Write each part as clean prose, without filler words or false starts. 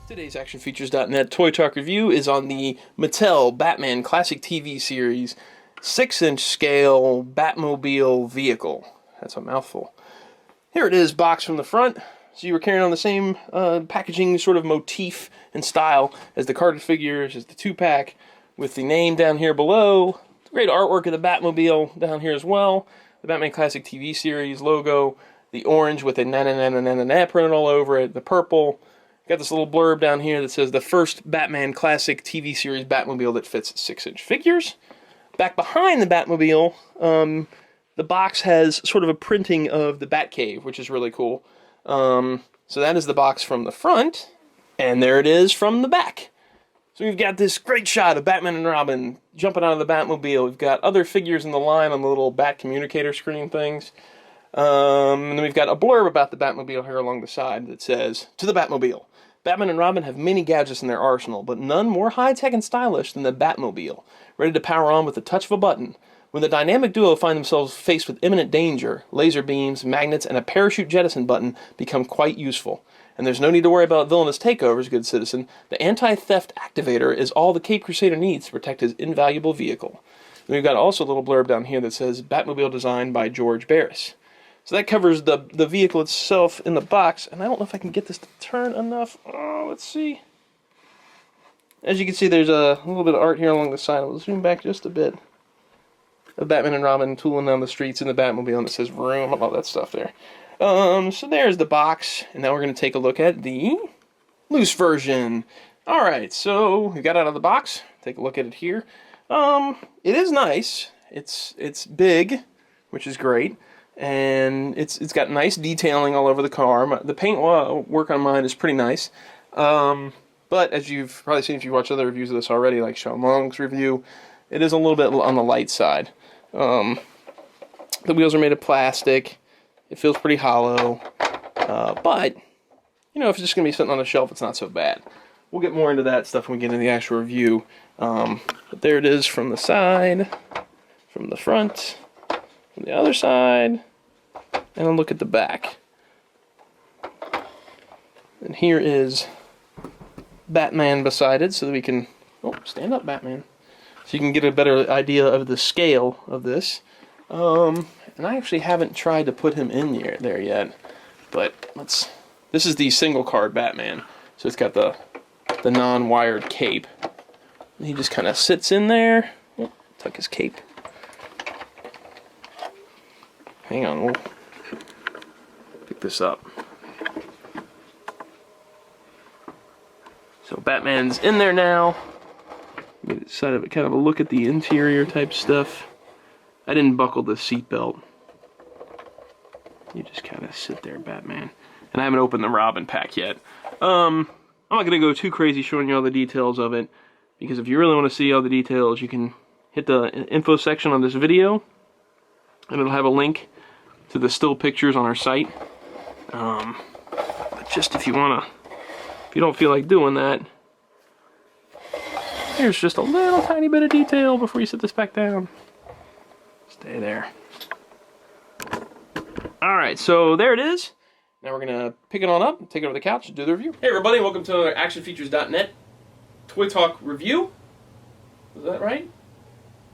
Today's ActionFeatures.net Toy Talk review is on the Mattel Batman Classic TV Series 6-inch scale Batmobile vehicle. That's a mouthful. Here it is, boxed from the front. So you were carrying on the same packaging sort of motif and style as the carded figures, as the 2-pack, with the name down here below. Great artwork of the Batmobile down here as well. The Batman Classic TV Series logo, the orange with a na-na-na-na-na-na printed all over it, the purple. Got this little blurb down here that says the first Batman Classic TV Series Batmobile that fits 6-inch figures. Back behind the Batmobile, the box has sort of a printing of the Batcave, which is really cool. So that is the box from the front, and there it is from the back. So we've got this great shot of Batman and Robin jumping out of the Batmobile. We've got other figures in the line on the little Bat communicator screen things. And then we've got a blurb about the Batmobile here along the side that says, "To the Batmobile. Batman and Robin have many gadgets in their arsenal, but none more high-tech and stylish than the Batmobile, ready to power on with the touch of a button. When the dynamic duo find themselves faced with imminent danger, laser beams, magnets, and a parachute jettison button become quite useful. And there's no need to worry about villainous takeovers, good citizen. The anti-theft activator is all the Cape Crusader needs to protect his invaluable vehicle." And we've got also a little blurb down here that says, "Batmobile designed by George Barris." So that covers the vehicle itself in the box, and I don't know if I can get this to turn enough. Oh, let's see. As you can see, there's a little bit of art here along the side. I'll zoom back just a bit. Of Batman and Robin tooling down the streets in the Batmobile, and it says "room" and all that stuff there. So there's the box, and now we're going to take a look at the loose version. Alright, so we got out of the box. Take a look at it here. It is nice. It's big, which is great. And it's got nice detailing all over the car. The paint work on mine is pretty nice. But as you've probably seen if you watched other reviews of this already, like Sean Long's review, it is a little bit on the light side. The wheels are made of plastic. It feels pretty hollow. But, you know, if it's just going to be sitting on a shelf, it's not so bad. We'll get more into that stuff when we get into the actual review. But there it is from the side, from the front, from the other side. And a look at the back. And here is Batman beside it so that we can... Oh, stand up, Batman. So you can get a better idea of the scale of this. And I actually haven't tried to put him in there yet. But let's... This is the single card Batman. So it's got the non-wired cape. And he just kind of sits in there. Oh, tuck his cape. Hang on, we'll pick this up. So Batman's in there now. Get inside of it, kind of a look at the interior type stuff. I didn't buckle the seatbelt. You just kind of sit there, Batman. And I haven't opened the Robin pack yet. I'm not going to go too crazy showing you all the details of it, because if you really want to see all the details, you can hit the info section on this video, and it'll have a link to the still pictures on our site. But just if you don't feel like doing that, here's just a little tiny bit of detail before you sit this back down. Stay there. Alright, so there it is. Now we're going to pick it on up, take it over the couch, and do the review. Hey everybody, welcome to another ActionFeatures.net Toy Talk review. Is that right?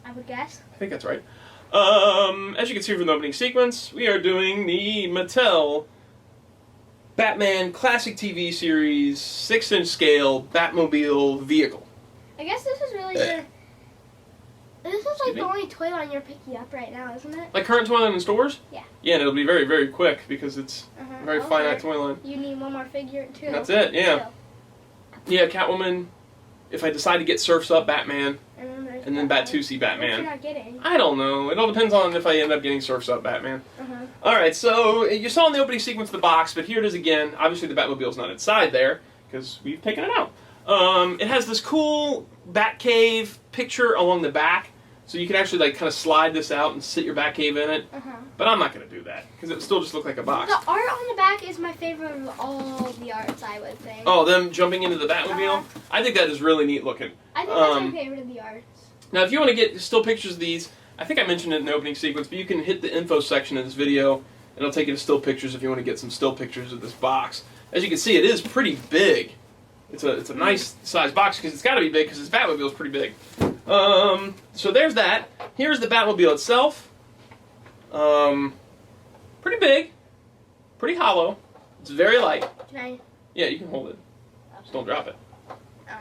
I would guess. I think that's right. As you can see from the opening sequence, we are doing the Mattel Batman Classic TV Series 6-inch scale Batmobile vehicle. I guess this is really good. This is like the only toy line you're picking up right now, isn't it? Like current toy line in stores? Yeah. Yeah, and it'll be very, very quick because it's a very finite toy line. You need one more figure too. That's it, yeah. Yeah, Catwoman. If I decide to get Surf's Up Batman, and then Bat-2C Batman. What you're not getting? I don't know. It all depends on if I end up getting Surf's Up Batman. Alright, so you saw in the opening sequence the box, but here it is again. Obviously the Batmobile's not inside there, because we've taken it out. It has this cool Batcave picture along the back, so you can actually like kind of slide this out and sit your Batcave in it. But I'm not going to do that, because it would still just look like a box. The art on the back is my favorite of all the arts, I would say. Oh, them jumping into the Batmobile? I think that is really neat looking. I think that's my favorite of the arts. Now, if you want to get still pictures of these, I think I mentioned it in the opening sequence, but you can hit the info section of this video, and it'll take you to still pictures if you want to get some still pictures of this box. As you can see, it is pretty big. It's a nice size box because it's got to be big because this Batmobile is pretty big. So there's that. Here's the Batmobile itself. Pretty big, pretty hollow. It's very light. Can I? Yeah, you can hold it. Just don't drop it. Yeah,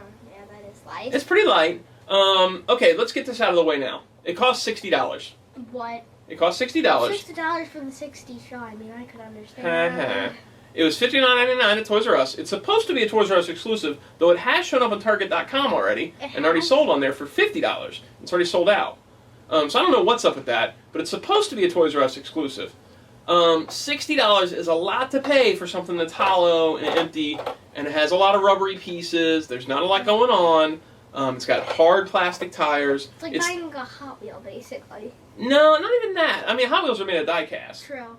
that is light. It's pretty light. Okay, let's get this out of the way now. It costs $60. What? It costs $60. $60 for the 60s show. I mean, I could understand. It was $59.99 at Toys R Us. It's supposed to be a Toys R Us exclusive, though it has shown up on Target.com already and already sold on there for $50. It's already sold out. So I don't know what's up with that, but it's supposed to be a Toys R Us exclusive. $60 is a lot to pay for something that's hollow and empty, and it has a lot of rubbery pieces. There's not a lot going on. It's got hard plastic tires. It's like buying a Hot Wheel, basically. No, not even that. I mean, Hot Wheels are made of die-cast. True.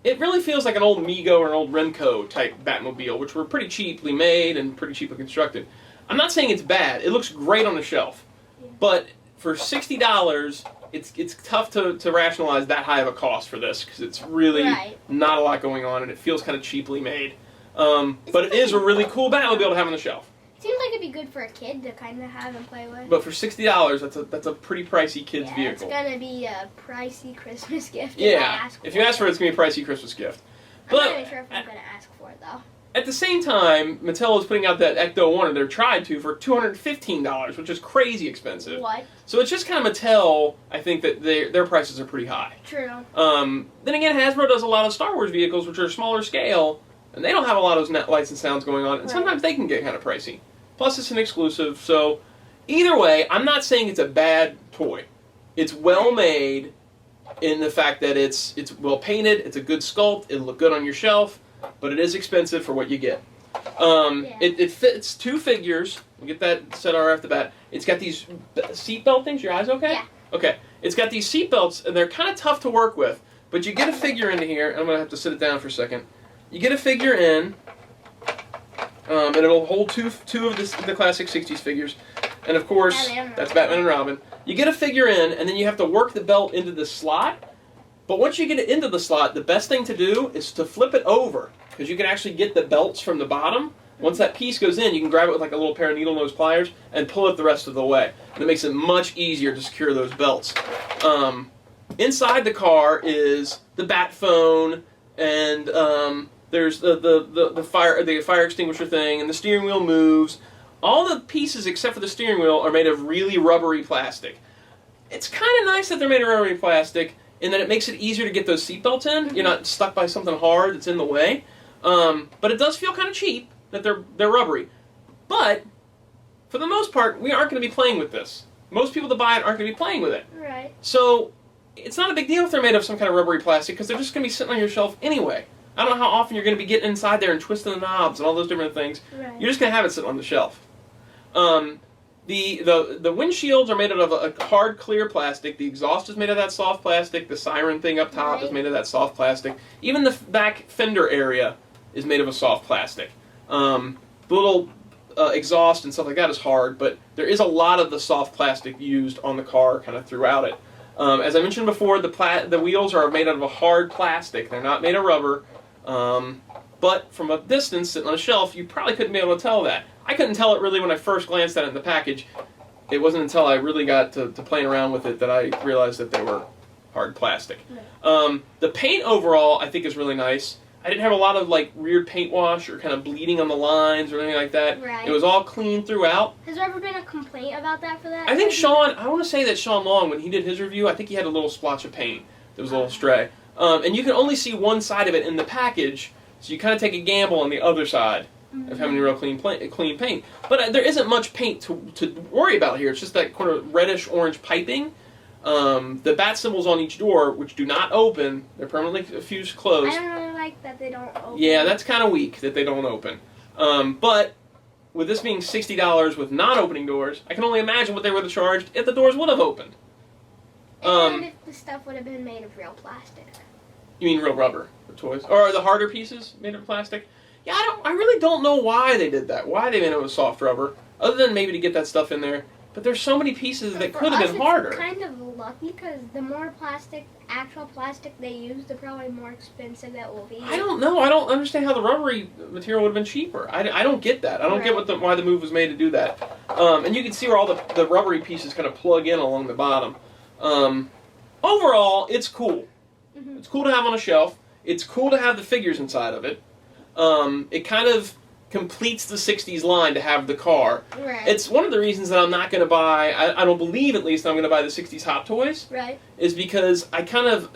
It really feels like an old Mego or an old Remco type Batmobile, which were pretty cheaply made and pretty cheaply constructed. I'm not saying it's bad. It looks great on the shelf. Yeah. But for $60, it's tough to rationalize that high of a cost for this because it's really not a lot going on and it feels kind of cheaply made. But it is a really cool Batmobile to have on the shelf. Seems like it'd be good for a kid to kind of have and play with. But for $60, that's a pretty pricey kid's vehicle. It's gonna be a pricey Christmas gift. If you ask for it, it's gonna be a pricey Christmas gift. I'm not even sure if I'm gonna ask for it though. At the same time, Mattel is putting out that Ecto 1, or they're trying to, for $215, which is crazy expensive. What? So it's just kind of Mattel. I think that their prices are pretty high. True. Then again, Hasbro does a lot of Star Wars vehicles, which are smaller scale, and they don't have a lot of those lights and sounds going on, and sometimes they can get kind of pricey. Plus, it's an exclusive, so either way, I'm not saying it's a bad toy. It's well made in the fact that it's well painted, it's a good sculpt, it'll look good on your shelf, but it is expensive for what you get. It fits 2 figures. We'll get that set right off the bat. It's got these seatbelt things. Your eyes okay? Yeah. Okay. It's got these seatbelts, and they're kind of tough to work with, but you get a figure into here. I'm going to have to sit it down for a second. You get a figure in. And it'll hold two of the classic 60s figures. And of course, that's Batman and Robin. You get a figure in, and then you have to work the belt into the slot. But once you get it into the slot, the best thing to do is to flip it over. Because you can actually get the belts from the bottom. Once that piece goes in, you can grab it with like a little pair of needle nose pliers and pull it the rest of the way. And it makes it much easier to secure those belts. Inside the car is the Bat phone and... there's the fire extinguisher thing, and the steering wheel moves. All the pieces except for the steering wheel are made of really rubbery plastic. It's kind of nice that they're made of rubbery plastic in that it makes it easier to get those seatbelts in. You're not stuck by something hard that's in the way. But it does feel kind of cheap that they're rubbery. But for the most part, we aren't going to be playing with this. Most people that buy it aren't going to be playing with it. Right. So it's not a big deal if they're made of some kind of rubbery plastic because they're just going to be sitting on your shelf anyway. I don't know how often you're going to be getting inside there and twisting the knobs and all those different things. Right. You're just going to have it sitting on the shelf. The windshields are made out of a hard, clear plastic. The exhaust is made of that soft plastic. The siren thing up top is made of that soft plastic. Even the back fender area is made of a soft plastic. The little exhaust and stuff like that is hard, but there is a lot of the soft plastic used on the car kind of throughout it. As I mentioned before, the wheels are made out of a hard plastic. They're not made of rubber. But from a distance, sitting on a shelf, you probably couldn't be able to tell that. I couldn't tell it really when I first glanced at it in the package. It wasn't until I really got to playing around with it that I realized that they were hard plastic. The paint overall, I think, is really nice. I didn't have a lot of like weird paint wash or kind of bleeding on the lines or anything like that. Right. It was all clean throughout. Has there ever been a complaint about that for that? I think I want to say that Sean Long, when he did his review, I think he had a little splotch of paint that was a little stray. And you can only see one side of it in the package, so you kind of take a gamble on the other side of having real clean paint. But there isn't much paint to worry about here. It's just that kind of reddish-orange piping. The bat symbols on each door, which do not open, they're permanently fused closed. I don't really like that they don't open. Yeah, that's kind of weak that they don't open. But with this being $60 with non-opening doors, I can only imagine what they would have charged if the doors would have opened. And if the stuff would have been made of real plastic. You mean real rubber, the toys? Or the harder pieces made of plastic? Yeah, I really don't know why they did that. Why they made it with soft rubber, other than maybe to get that stuff in there. But there's so many pieces that For could have us, been harder. It's kind of lucky because the more actual plastic they use, the probably more expensive it will be. I don't know. I don't understand how the rubbery material would have been cheaper. I don't get that. I don't get why the move was made to do that. And you can see where all the rubbery pieces kind of plug in along the bottom. Overall, it's cool. Mm-hmm. It's cool to have on a shelf. It's cool to have the figures inside of it. It kind of completes the 60s line to have the car. Right. It's one of the reasons that I'm not going to buy, I don't believe at least I'm going to buy the 60s Hot Toys. Right. Is because I kind of,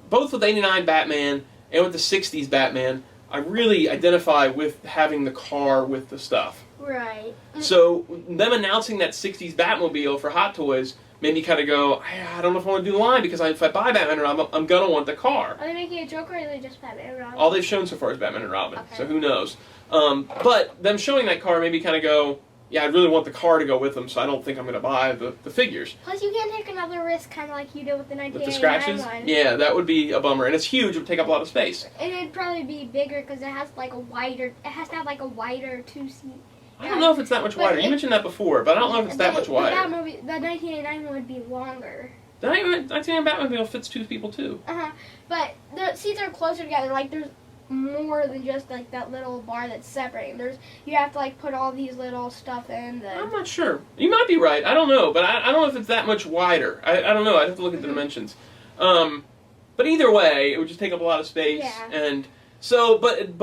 both with 89 Batman and with the 60s Batman, I really identify with having the car with the stuff. Right. So them announcing that 60s Batmobile for Hot Toys made me kind of go, I don't know if I want to do the line because if I buy Batman and Robin, I'm going to want the car. Are they making a Joker or are they just Batman and Robin? All they've shown so far is Batman and Robin, okay. So who knows. But them showing that car made me kind of go, yeah, I really want the car to go with them, so I don't think I'm going to buy the figures. Plus, you can't take another risk, kind of like you did with the 1989 With the scratches? one. Yeah, that would be a bummer. And it's huge. It would take up a lot of space. And it'd probably be bigger because it has like a wider, it has to have like a wider two-seat. I don't know if it's that much wider. You mentioned that before, but I don't know if it's that much wider. The 1989 one would be longer. The 1989 Batmobile fits two people too. But the seats are closer together. Like there's more than just like that little bar that's separating. You have to like put all these little stuff in. I'm not sure. You might be right. I don't know, but I don't know if it's that much wider. I don't know. I'd have to look at the dimensions. But either way, it would just take up a lot of space. Yeah. And so, but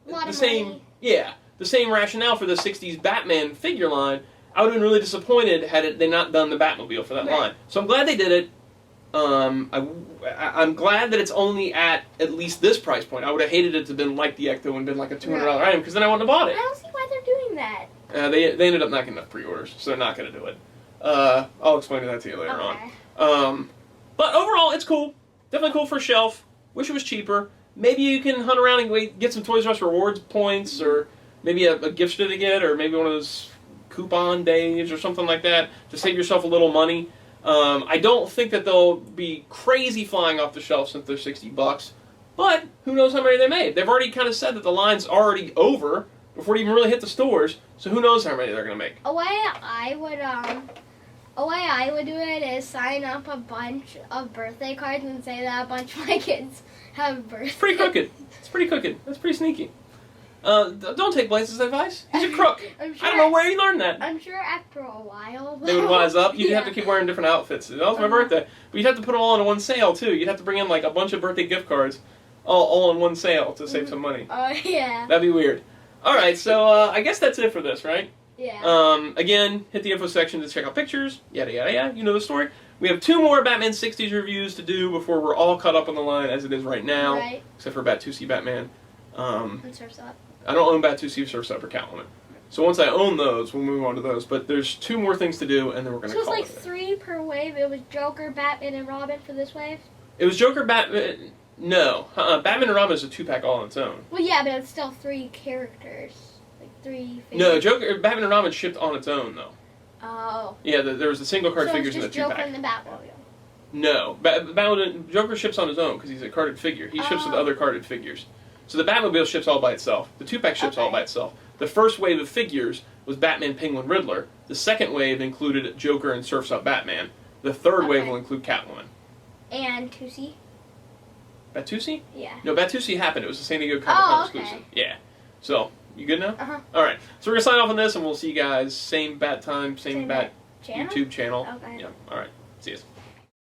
the same, money. Yeah, the same rationale for the 60s Batman figure line. I would have been really disappointed had they not done the Batmobile for that line. So I'm glad they did it. I'm glad that it's only at least this price point. I would have hated it to have been like the Ecto and been like a $200 item because then I wouldn't have bought I it. don't see why they're doing that. They ended up not getting enough pre-orders, so they're not going to do it. I'll explain that to you later on. But overall, it's cool. Definitely cool for a shelf. Wish it was cheaper. Maybe you can hunt around and get some Toys R Us rewards points, or maybe a gift certificate, or maybe one of those coupon days or something like that to save yourself a little money. I don't think that they'll be crazy flying off the shelf since they're $60, but who knows how many they made. They've already kind of said that the line's already over before it even really hit the stores, so who knows how many they're going to make. A way I would do it is sign up a bunch of birthday cards and say that a bunch of my kids have birthdays. It's pretty crooked. It's pretty crooked. That's pretty sneaky. Don't take Blaze's advice. He's a crook. I don't know where he learned that. I'm sure after a while they would wise up. You'd have to keep wearing different outfits. That was my birthday. But you'd have to put them all in one sale, too. You'd have to bring in like a bunch of birthday gift cards all in one sale to save some money. Oh, yeah. That'd be weird. Alright, so I guess that's it for this, right? Yeah. Again, hit the info section to check out pictures. Yada, yada, yada. You know the story. We have 2 more Batman 60s reviews to do before we're all caught up on the line as it is right now. Right. Except for Bat 2C Batman. And Surf's Up. I don't own Bat 2C, Surf's Up, or Catwoman. So once I own those, we'll move on to those. But there's 2 more things to do, and then we're going to call it. So it's like 3 per wave. It was Joker, Batman, and Robin for this wave? It was Joker, Batman... No. Batman and Robin is a 2-pack all on its own. Well, yeah, but it's still 3 characters. Like 3 figures. No, Batman and Robin shipped on its own, though. Oh. Yeah, there was the single card figures in the 2-pack. So it's just Joker and the Batmobile. No. Joker ships on his own because he's a carded figure. He ships with other carded figures. So the Batmobile ships all by itself. The 2-pack ships all by itself. The first wave of figures was Batman, Penguin, Riddler. The second wave included Joker and Surf's Up Batman. The third wave will include Catwoman. And 2C? Batusi? Yeah. No, Batusi happened. It was a San Diego Comic-Con exclusive. Yeah. So, you good now? Alright. So we're going to sign off on this, and we'll see you guys. Same bat time, same bat channel? YouTube channel. Okay. Yeah. Alright. See you.